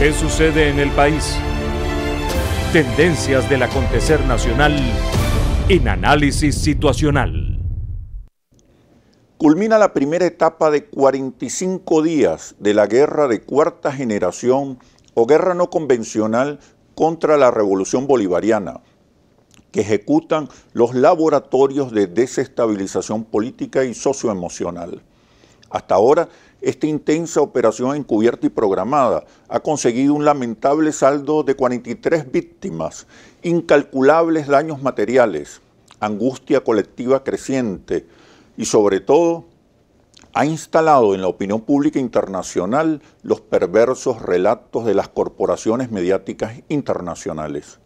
¿Qué sucede en el país? Tendencias del acontecer nacional en Análisis Situacional. Culmina la primera etapa de 45 días de la guerra de cuarta generación o guerra no convencional contra la revolución bolivariana, que ejecutan los laboratorios de desestabilización política y socioemocional. Hasta ahora, esta intensa operación encubierta y programada ha conseguido un lamentable saldo de 43 víctimas, incalculables daños materiales, angustia colectiva creciente y, sobre todo, ha instalado en la opinión pública internacional los perversos relatos de las corporaciones mediáticas internacionales.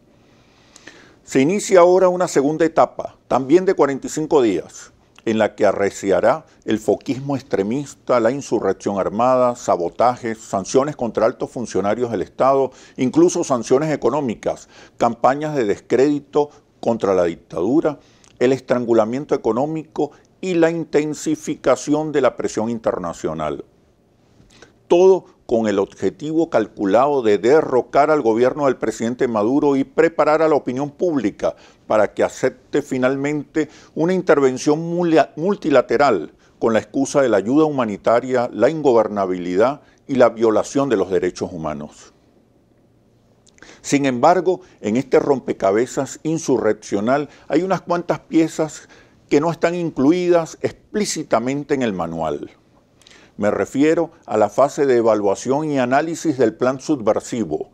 Se inicia ahora una segunda etapa, también de 45 días, en la que arreciará el foquismo extremista, la insurrección armada, sabotajes, sanciones contra altos funcionarios del Estado, incluso sanciones económicas, campañas de descrédito contra la dictadura, el estrangulamiento económico y la intensificación de la presión internacional. Todo con el objetivo calculado de derrocar al gobierno del presidente Maduro y preparar a la opinión pública para que acepte finalmente una intervención multilateral con la excusa de la ayuda humanitaria, la ingobernabilidad y la violación de los derechos humanos. Sin embargo, en este rompecabezas insurreccional hay unas cuantas piezas que no están incluidas explícitamente en el manual. Me refiero a la fase de evaluación y análisis del plan subversivo,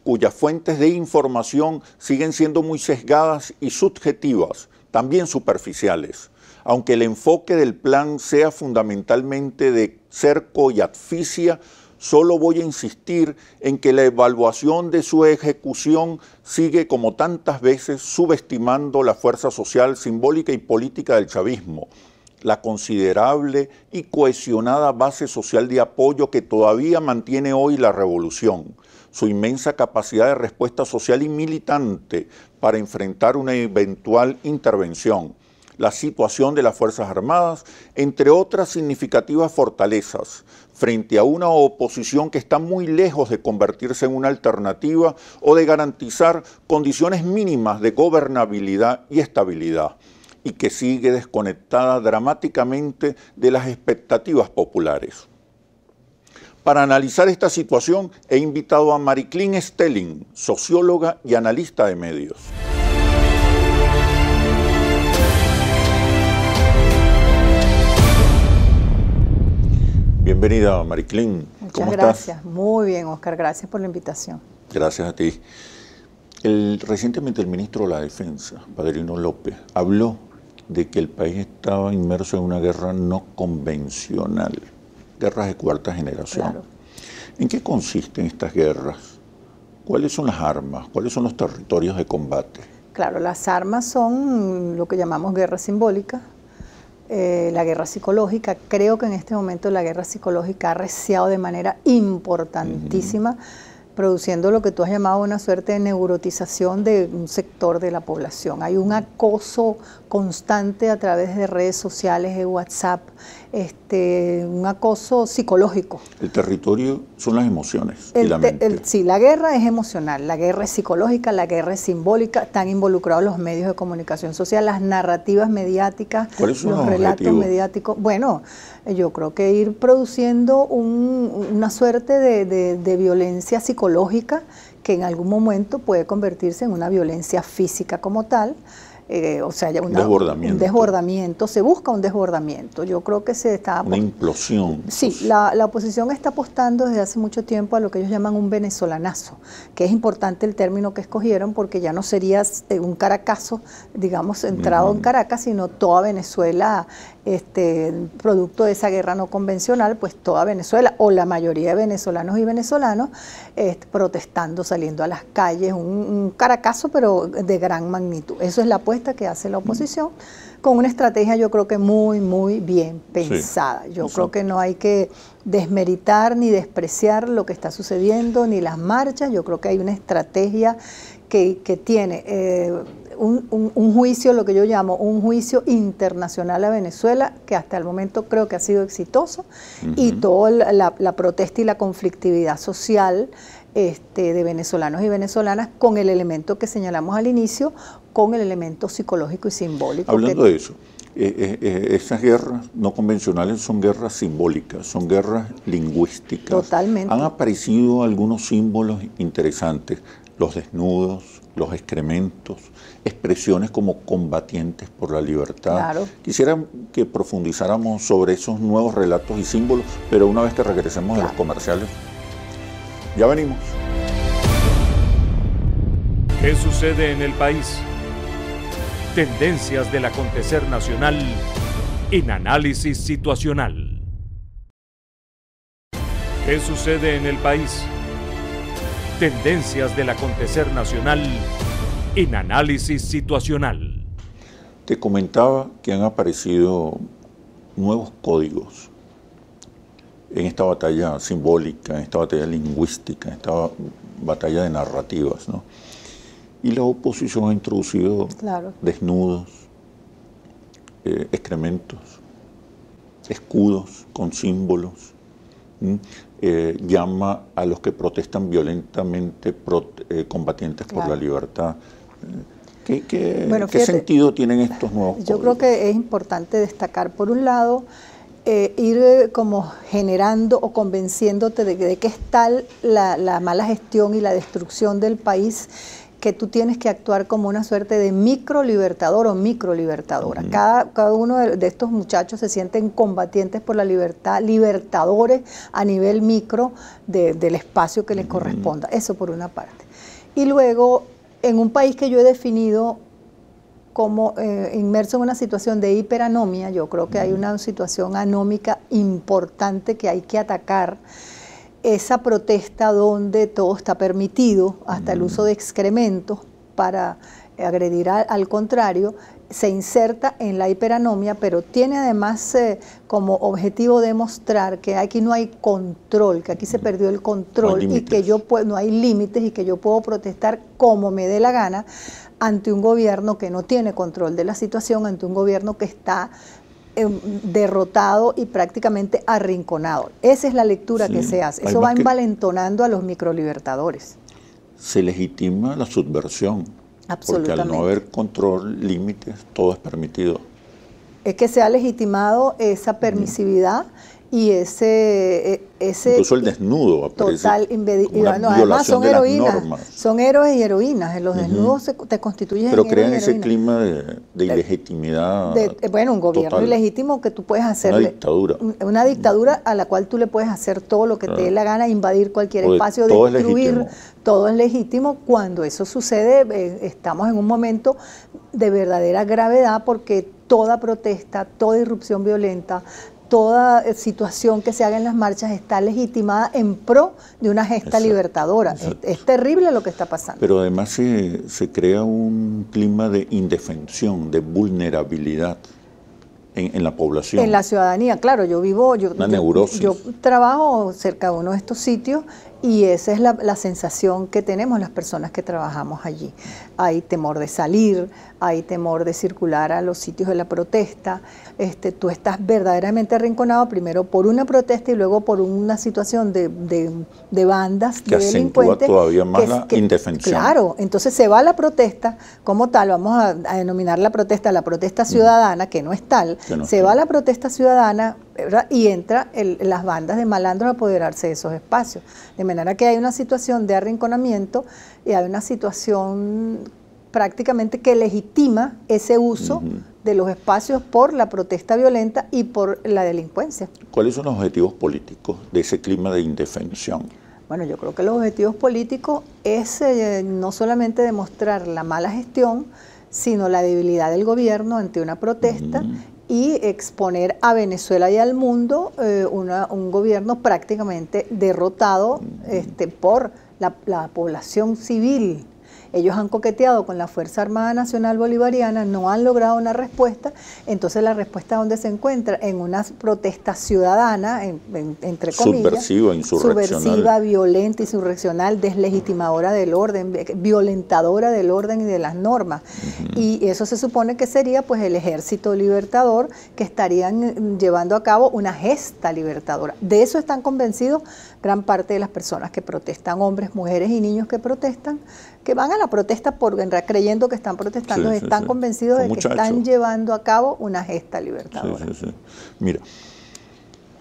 cuyas fuentes de información siguen siendo muy sesgadas y subjetivas, también superficiales, aunque el enfoque del plan sea fundamentalmente de cerco y asfixia. Solo voy a insistir en que la evaluación de su ejecución sigue, como tantas veces, subestimando la fuerza social, simbólica y política del chavismo, la considerable y cohesionada base social de apoyo que todavía mantiene hoy la revolución, su inmensa capacidad de respuesta social y militante para enfrentar una eventual intervención, la situación de las Fuerzas Armadas, entre otras significativas fortalezas, frente a una oposición que está muy lejos de convertirse en una alternativa o de garantizar condiciones mínimas de gobernabilidad y estabilidad, y que sigue desconectada dramáticamente de las expectativas populares. Para analizar esta situación he invitado a Mariclín Stelling, socióloga y analista de medios. Bienvenida, Mariclín. Muchas gracias. Muy bien, Oscar. Gracias por la invitación. Gracias a ti. Recientemente el ministro de la Defensa, Padrino López, habló de que el país estaba inmerso en una guerra no convencional, guerras de cuarta generación. Claro. ¿En qué consisten estas guerras? ¿Cuáles son las armas? ¿Cuáles son los territorios de combate? Claro, las armas son lo que llamamos guerra simbólica, la guerra psicológica. Creo que en este momento la guerra psicológica ha arreciado de manera importantísima, produciendo lo que tú has llamado una suerte de neurotización de un sector de la población. Hay un acoso constante a través de redes sociales, de WhatsApp, un acoso psicológico. El territorio son las emociones y la mente. Sí, la guerra es emocional, la guerra es psicológica, la guerra es simbólica, están involucrados los medios de comunicación social, las narrativas mediáticas, los relatos mediáticos. Bueno, yo creo que ir produciendo una suerte de violencia psicológica que en algún momento puede convertirse en una violencia física como tal. O sea, ya un desbordamiento, se busca un desbordamiento. Yo creo que se está... Una implosión. Sí, la oposición está apostando desde hace mucho tiempo a lo que ellos llaman un venezolanazo, que es importante el término que escogieron porque ya no sería un caracazo, digamos, centrado en Caracas, sino toda Venezuela, producto de esa guerra no convencional, pues toda Venezuela, o la mayoría de venezolanos y venezolanos, protestando, saliendo a las calles, un caracazo, pero de gran magnitud. Eso es la apuesta que hace la oposición, con una estrategia yo creo que muy bien pensada. Yo creo que no hay que desmeritar ni despreciar lo que está sucediendo, ni las marchas. Yo creo que hay una estrategia que tiene un juicio, lo que yo llamo un juicio internacional a Venezuela, que hasta el momento creo que ha sido exitoso, y toda la protesta y la conflictividad social de venezolanos y venezolanas, con el elemento que señalamos al inicio, con el elemento psicológico y simbólico. Hablando de eso, esas guerras no convencionales son guerras simbólicas, son guerras lingüísticas. Totalmente. Han aparecido algunos símbolos interesantes, los desnudos, los excrementos, expresiones como combatientes por la libertad. Claro. Quisiera que profundizáramos sobre esos nuevos relatos y símbolos, pero una vez que regresemos de los comerciales, ya venimos. ¿Qué sucede en el país? Tendencias del acontecer nacional en análisis situacional. ¿Qué sucede en el país? Tendencias del acontecer nacional en análisis situacional. Te comentaba que han aparecido nuevos códigos en esta batalla simbólica, en esta batalla lingüística, en esta batalla de narrativas, ¿no? Y la oposición ha introducido desnudos, excrementos, escudos con símbolos, llama a los que protestan violentamente combatientes por la libertad. ¿Qué sentido tienen estos nuevos códigos? Yo creo que es importante destacar, por un lado, ir como generando o convenciéndote de que es tal la mala gestión y la destrucción del país, que tú tienes que actuar como una suerte de microlibertador o microlibertadora. Cada uno de estos muchachos se sienten combatientes por la libertad, libertadores a nivel micro del espacio que les corresponda. Eso por una parte. Y luego, en un país que yo he definido como inmerso en una situación de hiperanomia, yo creo que hay una situación anómica importante que hay que atacar. Esa protesta donde todo está permitido, hasta el uso de excrementos para agredir al contrario, se inserta en la hiperanomia, pero tiene además como objetivo demostrar que aquí no hay control, que aquí se perdió el control y que no hay límites y que yo puedo protestar como me dé la gana ante un gobierno que no tiene control de la situación, ante un gobierno que está derrotado y prácticamente arrinconado. Esa es la lectura que se hace. Eso va envalentonando a los microlibertadores. Se legitima la subversión. Absolutamente. Porque al no haber control, límites, todo es permitido. Es que se ha legitimado esa permisividad y ese incluso el desnudo aparece. Total, además son heroínas, son héroes y heroínas. En los desnudos te constituyen. Pero crean ese clima de ilegitimidad. Bueno, un gobierno total. Ilegítimo que tú puedes hacerle. Una dictadura. Una dictadura a la cual tú le puedes hacer todo lo que te dé la gana, invadir cualquier espacio, destruir. Todo es legítimo. Cuando eso sucede, estamos en un momento de verdadera gravedad, porque toda protesta, toda irrupción violenta, toda situación que se haga en las marchas está legitimada en pro de una gesta libertadora. Es terrible lo que está pasando. Pero además se crea un clima de indefensión, de vulnerabilidad en la población. En la ciudadanía, claro. Yo trabajo cerca de uno de estos sitios y esa es la sensación que tenemos las personas que trabajamos allí. Hay temor de salir, hay temor de circular a los sitios de la protesta. Tú estás verdaderamente arrinconado, primero por una protesta y luego por una situación de bandas, que de delincuentes. Todavía más la indefensión. Claro, entonces se va la protesta como tal, vamos a denominar la protesta ciudadana, que no es tal, va la protesta ciudadana, ¿verdad? Y entra las bandas de malandros a apoderarse de esos espacios. De manera que hay una situación de arrinconamiento y hay una situación prácticamente que legitima ese uso de los espacios por la protesta violenta y por la delincuencia. ¿Cuáles son los objetivos políticos de ese clima de indefensión? Bueno, yo creo que los objetivos políticos es no solamente demostrar la mala gestión, sino la debilidad del gobierno ante una protesta y exponer a Venezuela y al mundo un gobierno prácticamente derrotado por la población civil. Ellos han coqueteado con la Fuerza Armada Nacional Bolivariana, no han logrado una respuesta, entonces la respuesta ¿dónde se encuentra? En una protesta ciudadana, entre comillas, subversiva, violenta, insurreccional, deslegitimadora del orden, violentadora del orden y de las normas. Y eso se supone que sería pues el Ejército Libertador, que estarían llevando a cabo una gesta libertadora. De eso están convencidos gran parte de las personas que protestan, hombres, mujeres y niños que protestan, que van a la protesta creyendo que están protestando, están convencidos de que están llevando a cabo una gesta libertadora. Mira,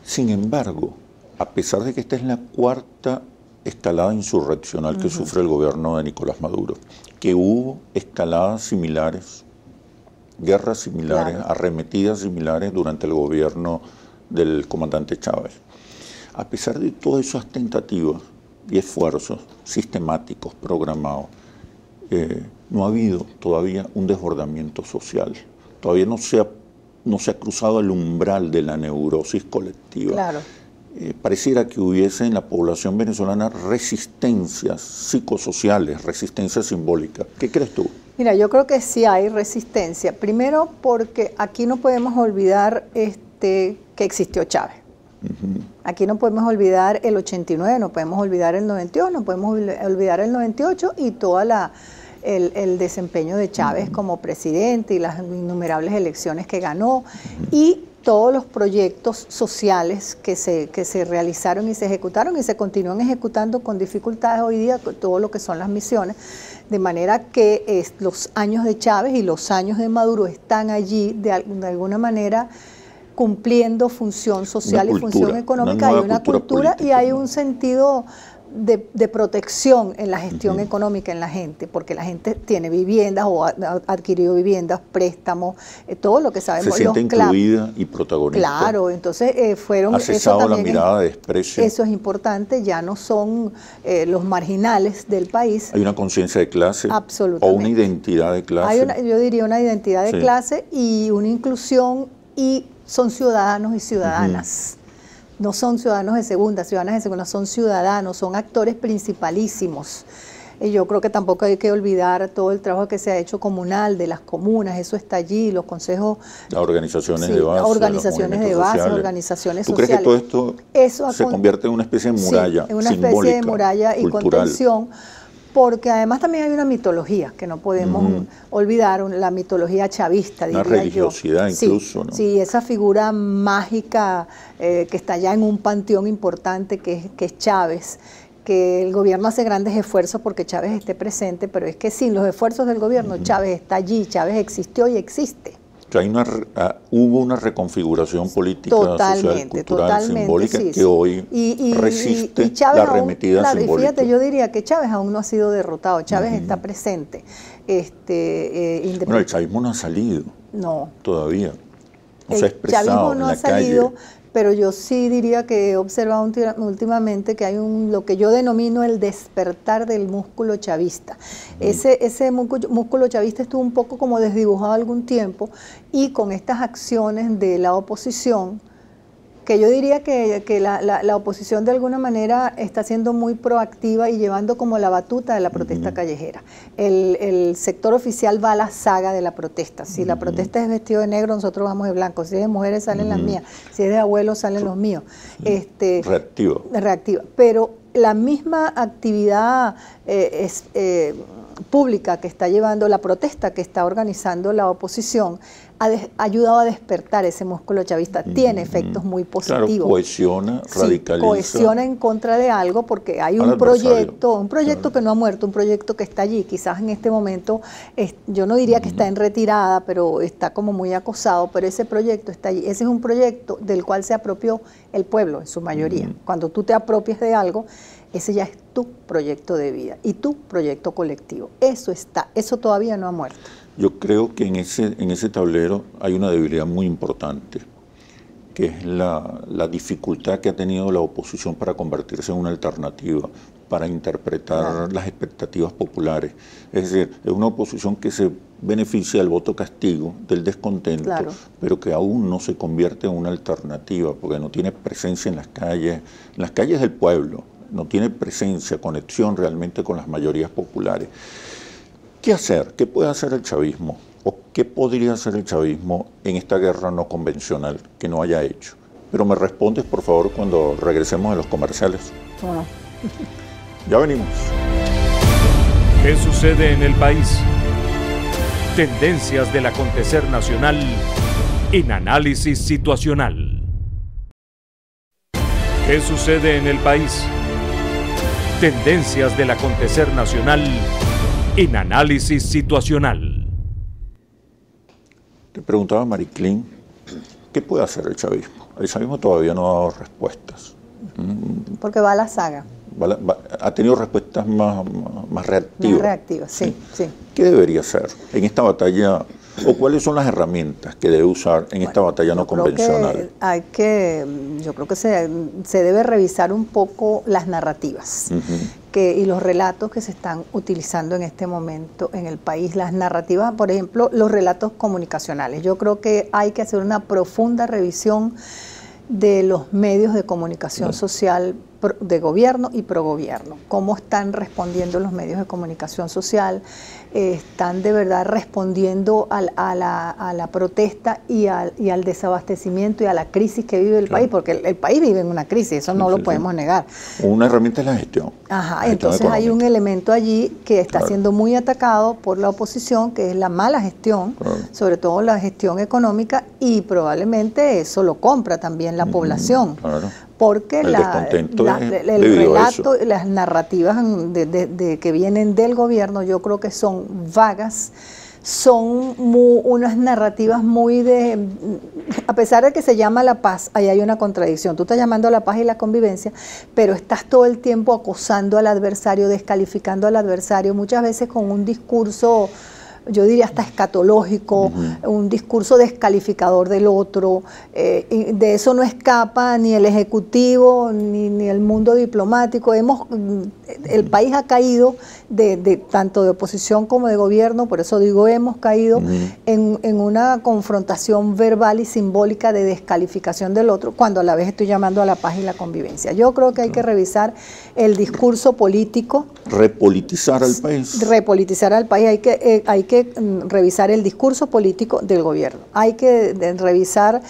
sin embargo, a pesar de que esta es la cuarta escalada insurreccional que sufre el gobierno de Nicolás Maduro, que hubo escaladas similares, guerras similares, arremetidas similares durante el gobierno del comandante Chávez. A pesar de todas esas tentativas y esfuerzos sistemáticos, programados, no ha habido todavía un desbordamiento social. Todavía no se ha cruzado el umbral de la neurosis colectiva. Claro. Pareciera que hubiese en la población venezolana resistencias psicosociales, resistencias simbólicas. ¿Qué crees tú? Mira, yo creo que sí hay resistencia. Primero porque aquí no podemos olvidar que existió Chávez. Aquí no podemos olvidar el 89, no podemos olvidar el 92, no podemos olvidar el 98 y todo el desempeño de Chávez como presidente y las innumerables elecciones que ganó y todos los proyectos sociales que se realizaron y se ejecutaron y se continúan ejecutando con dificultades hoy día, todo lo que son las misiones, de manera que los años de Chávez y los años de Maduro están allí de alguna manera cumpliendo función social y función económica. Hay una cultura y hay un sentido de protección en la gestión económica en la gente, porque la gente tiene viviendas o ha adquirido viviendas, préstamos, todo lo que sabemos. Se siente incluida y protagonista. Claro, entonces fueron... Ha cesado la mirada de desprecio. Eso es importante, ya no son los marginales del país. Hay una conciencia de clase. Absolutamente. O una identidad de clase. Yo diría una identidad de clase y una inclusión, y son ciudadanos y ciudadanas. No son ciudadanas de segunda, son ciudadanos, son actores principalísimos. Y yo creo que tampoco hay que olvidar todo el trabajo que se ha hecho comunal, de las comunas, eso está allí, los consejos... Las organizaciones de base. Organizaciones de base, organizaciones sociales. sociales. ¿Tú crees que todo esto se convierte en una especie de muralla en una especie de muralla y cultural, contención? Porque además también hay una mitología que no podemos olvidar, la mitología chavista, diría yo. Una religiosidad incluso, ¿no? Sí, esa figura mágica que está ya en un panteón importante que es Chávez, que el gobierno hace grandes esfuerzos porque Chávez esté presente, pero es que sin los esfuerzos del gobierno Chávez está allí, Chávez existió y existe. Que hubo una reconfiguración política, social, cultural, simbólica que hoy resiste la arremetida simbólica. Y fíjate, yo diría que Chávez aún no ha sido derrotado, Chávez está presente. Bueno, el chavismo no ha salido todavía, no se ha expresado en la calle. El chavismo no ha salido, pero yo sí diría que he observado últimamente que hay lo que yo denomino el despertar del músculo chavista. Ese músculo chavista estuvo un poco como desdibujado algún tiempo, y con estas acciones de la oposición, que yo diría que la oposición de alguna manera está siendo muy proactiva y llevando como la batuta de la protesta callejera. El sector oficial va a la saga de la protesta. Si la protesta es vestido de negro, nosotros vamos de blanco. Si es de mujeres, salen las mías. Si es de abuelos, salen los míos. Reactiva. Pero la misma actividad pública que está llevando, la protesta que está organizando la oposición, ha ayudado a despertar ese músculo chavista. Tiene efectos muy positivos. Claro, cohesiona, radicaliza. Cohesiona en contra de algo, porque hay un proyecto que no ha muerto, un proyecto que está allí. Quizás en este momento, yo no diría que está en retirada, pero está como muy acosado, pero ese proyecto está allí. Ese es un proyecto del cual se apropió el pueblo en su mayoría. Cuando tú te apropias de algo, ese ya es tu proyecto de vida y tu proyecto colectivo. Eso todavía no ha muerto. Yo creo que en ese tablero hay una debilidad muy importante, que es la dificultad que ha tenido la oposición para convertirse en una alternativa, para interpretar las expectativas populares. Es decir, es una oposición que se beneficia del voto castigo, del descontento, pero que aún no se convierte en una alternativa, porque no tiene presencia en las calles del pueblo, no tiene presencia, conexión realmente con las mayorías populares. ¿Qué hacer? ¿Qué puede hacer el chavismo? ¿O qué podría hacer el chavismo en esta guerra no convencional que no haya hecho? Pero me respondes, por favor, cuando regresemos de los comerciales. Bueno. Ya venimos. ¿Qué sucede en el país? Tendencias del acontecer nacional en Análisis Situacional. ¿Qué sucede en el país? Tendencias del acontecer nacional en Análisis Situacional. Te preguntaba Mariclín, ¿qué puede hacer el chavismo? El chavismo todavía no ha dado respuestas. Porque va a la saga. Ha tenido respuestas más reactivas. Más reactivas, sí, sí. ¿Qué debería hacer en esta batalla? ¿O cuáles son las herramientas que debe usar en esta batalla no convencional? Yo creo que se debe revisar un poco las narrativas y los relatos que se están utilizando en este momento en el país. Las narrativas, por ejemplo, los relatos comunicacionales. Yo creo que hay que hacer una profunda revisión de los medios de comunicación social de gobierno y progobierno. ¿Cómo están respondiendo los medios de comunicación social? ¿Están de verdad respondiendo a la protesta y al desabastecimiento y a la crisis que vive el país? Porque el país vive en una crisis, eso no lo podemos negar. Una herramienta es la gestión. Ajá, entonces hay un elemento allí que está siendo muy atacado por la oposición, que es la mala gestión, sobre todo la gestión económica, y probablemente eso lo compra también la población. Porque el relato, las narrativas que vienen del gobierno, yo creo que son vagas, son unas narrativas muy a pesar de que se llama la paz, ahí hay una contradicción. Tú estás llamando a la paz y la convivencia, pero estás todo el tiempo acosando al adversario, descalificando al adversario, muchas veces con un discurso, yo diría hasta escatológico, un discurso descalificador del otro. De eso no escapa ni el Ejecutivo ni el mundo diplomático. El país ha caído tanto de oposición como de gobierno, por eso digo hemos caído en una confrontación verbal y simbólica de descalificación del otro, cuando a la vez estoy llamando a la paz y la convivencia. Yo creo que hay que revisar el discurso político. Repolitizar al país. Repolitizar al país, hay que revisar el discurso político del gobierno, hay que revisar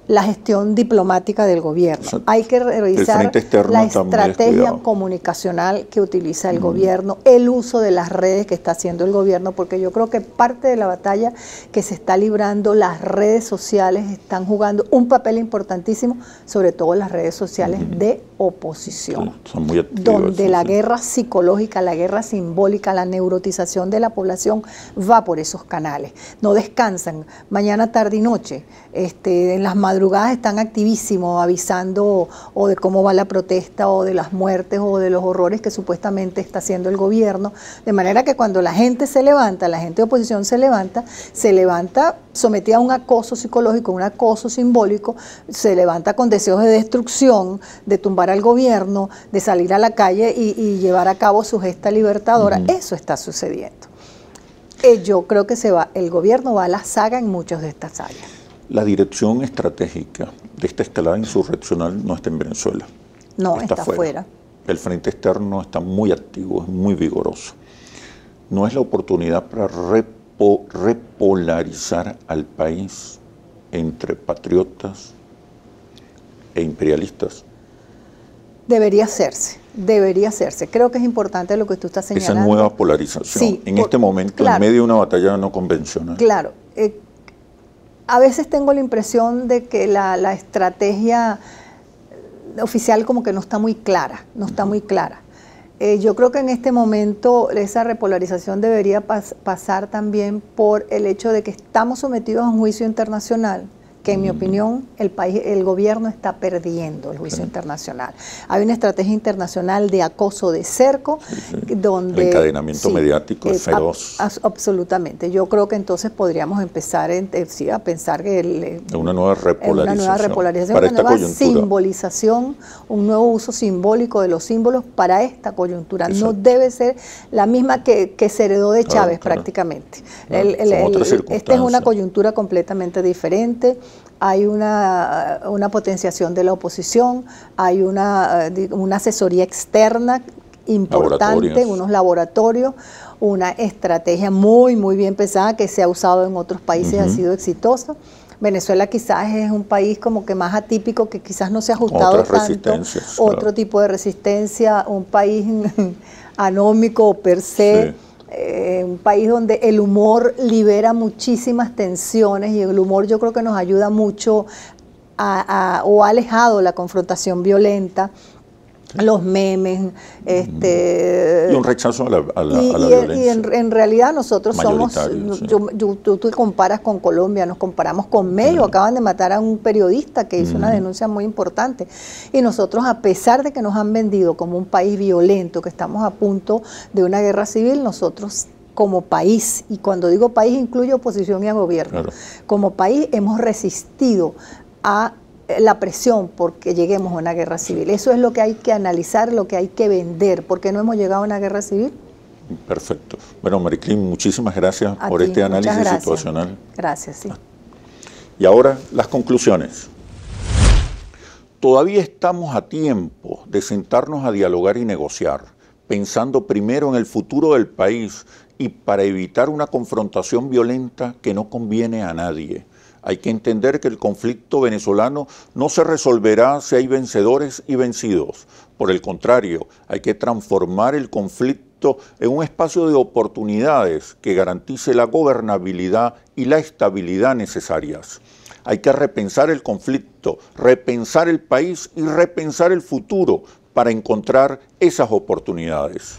la gestión diplomática del gobierno, hay que revisar la estrategia comunicacional que utiliza el gobierno, el uso de las redes que está haciendo el gobierno, porque yo creo que parte de la batalla que se está librando, las redes sociales están jugando un papel importantísimo, sobre todo las redes sociales de oposición, son muy activas, donde la guerra psicológica, la guerra simbólica, la neurotización de la población va por esos canales, no descansan, mañana, tarde y noche, en las madrugadas están activísimos avisando o de cómo va la protesta o de las muertes o de los horrores que supuestamente está haciendo el gobierno, de manera que cuando la gente se levanta, la gente de oposición se levanta sometida a un acoso psicológico, un acoso simbólico, se levanta con deseos de destrucción, de tumbar al gobierno, de salir a la calle y llevar a cabo su gesta libertadora. Eso está sucediendo. Yo creo que el gobierno va a la saga en muchas de estas áreas. La dirección estratégica de esta escalada insurreccional no está en Venezuela. No, está fuera. El frente externo está muy activo, es muy vigoroso. No es la oportunidad para repolarizar al país entre patriotas e imperialistas. Debería hacerse. Creo que es importante lo que tú estás señalando. Esa nueva polarización, este momento, en medio de una batalla no convencional. Claro. A veces tengo la impresión de que la estrategia oficial como que no está muy clara, yo creo que en este momento esa repolarización debería pasar también por el hecho de que estamos sometidos a un juicio internacional, que en mi opinión el gobierno está perdiendo el juicio internacional. Hay una estrategia internacional de acoso de cerco, donde el encadenamiento mediático es feroz. Absolutamente. Yo creo que entonces podríamos empezar a pensar que una nueva repolarización, una nueva simbolización, un nuevo uso simbólico de los símbolos para esta coyuntura. Exacto. No debe ser la misma que se heredó de Chávez prácticamente. Esta es una coyuntura completamente diferente. Hay una potenciación de la oposición, hay una asesoría externa importante, unos laboratorios, una estrategia muy bien pensada que se ha usado en otros países, ha sido exitosa. Venezuela quizás es un país como que más atípico, que quizás no se ha ajustado tanto, otro tipo de resistencia, un país anómico per se, un país donde el humor libera muchísimas tensiones y el humor yo creo que nos ayuda mucho o ha alejado la confrontación violenta. Los memes, y un rechazo a la violencia. Y en realidad nosotros somos, tú te comparas con Colombia, nos comparamos con México, acaban de matar a un periodista que hizo una denuncia muy importante, y nosotros, a pesar de que nos han vendido como un país violento, que estamos a punto de una guerra civil, nosotros como país, y cuando digo país incluyo oposición y a gobierno, como país hemos resistido a la presión porque lleguemos a una guerra civil. Eso es lo que hay que analizar, lo que hay que vender. ¿Por qué no hemos llegado a una guerra civil? Perfecto. Bueno, Mariclín, muchísimas gracias por este análisis situacional. Gracias, sí. Y ahora las conclusiones. Todavía estamos a tiempo de sentarnos a dialogar y negociar, pensando primero en el futuro del país y para evitar una confrontación violenta que no conviene a nadie. Hay que entender que el conflicto venezolano no se resolverá si hay vencedores y vencidos. Por el contrario, hay que transformar el conflicto en un espacio de oportunidades que garantice la gobernabilidad y la estabilidad necesarias. Hay que repensar el conflicto, repensar el país y repensar el futuro para encontrar esas oportunidades.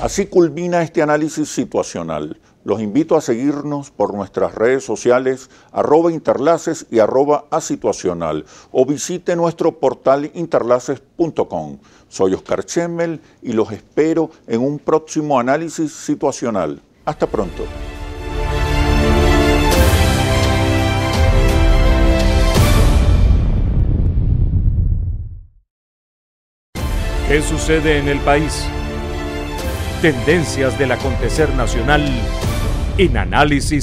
Así culmina este análisis situacional. Los invito a seguirnos por nuestras redes sociales @interlaces y @asituacional o visite nuestro portal interlaces.com. Soy Oscar Chemmel y los espero en un próximo análisis situacional. Hasta pronto. ¿Qué sucede en el país? Tendencias del acontecer nacional en Análisis